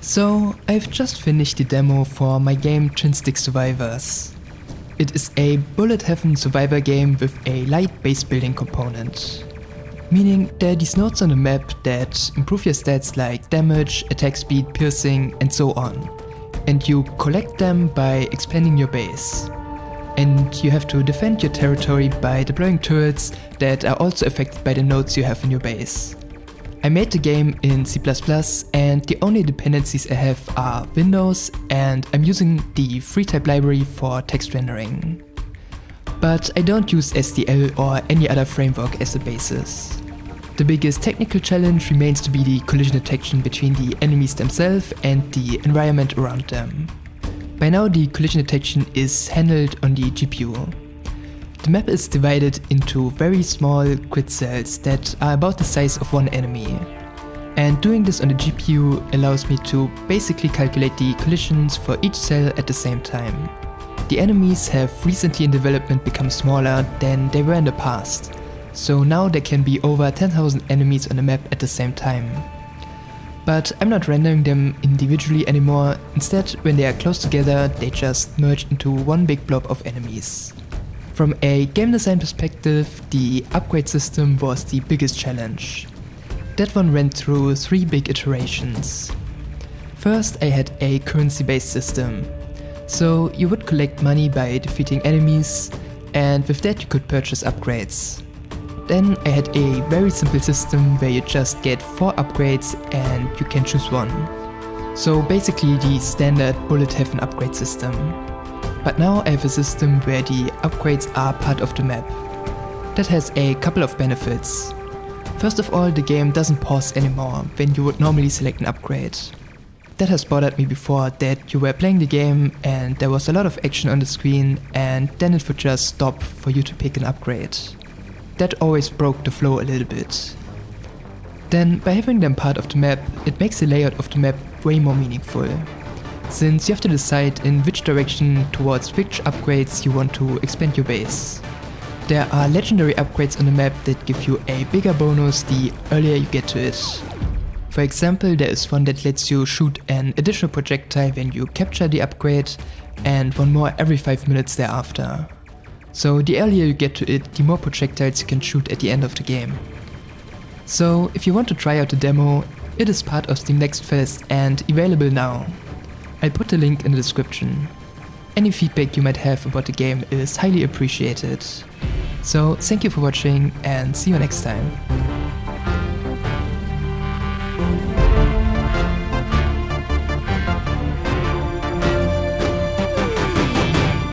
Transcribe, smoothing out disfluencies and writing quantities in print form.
So, I've just finished the demo for my game Twin Stick Survivors. It is a bullet heaven survivor game with a light base building component. Meaning there are these nodes on the map that improve your stats like damage, attack speed, piercing and so on. And you collect them by expanding your base. And you have to defend your territory by deploying turrets that are also affected by the nodes you have in your base. I made the game in C++ and the only dependencies I have are Windows, and I'm using the FreeType library for text rendering. But I don't use SDL or any other framework as a basis. The biggest technical challenge remains to be the collision detection between the enemies themselves and the environment around them. By now the collision detection is handled on the GPU. The map is divided into very small grid cells that are about the size of one enemy. And doing this on the GPU allows me to basically calculate the collisions for each cell at the same time. The enemies have recently in development become smaller than they were in the past. So now there can be over 10,000 enemies on the map at the same time. But I'm not rendering them individually anymore. Instead, when they are close together, they just merge into one big blob of enemies. From a game design perspective, the upgrade system was the biggest challenge. That one went through 3 big iterations. First, I had a currency-based system. So you would collect money by defeating enemies, and with that you could purchase upgrades. Then I had a very simple system where you just get 4 upgrades and you can choose one. So basically the standard bullet heaven upgrade system. But now I have a system where the upgrades are part of the map. That has a couple of benefits. First of all, the game doesn't pause anymore when you would normally select an upgrade. That has bothered me before, that you were playing the game and there was a lot of action on the screen and then it would just stop for you to pick an upgrade. That always broke the flow a little bit. Then by having them part of the map, it makes the layout of the map way more meaningful. Since you have to decide in which direction towards which upgrades you want to expand your base. There are legendary upgrades on the map that give you a bigger bonus the earlier you get to it. For example, there is one that lets you shoot an additional projectile when you capture the upgrade, and one more every 5 minutes thereafter. So the earlier you get to it, the more projectiles you can shoot at the end of the game. So if you want to try out the demo, it is part of Steam Next Fest and available now. I'll put the link in the description. Any feedback you might have about the game is highly appreciated. So thank you for watching and see you next time.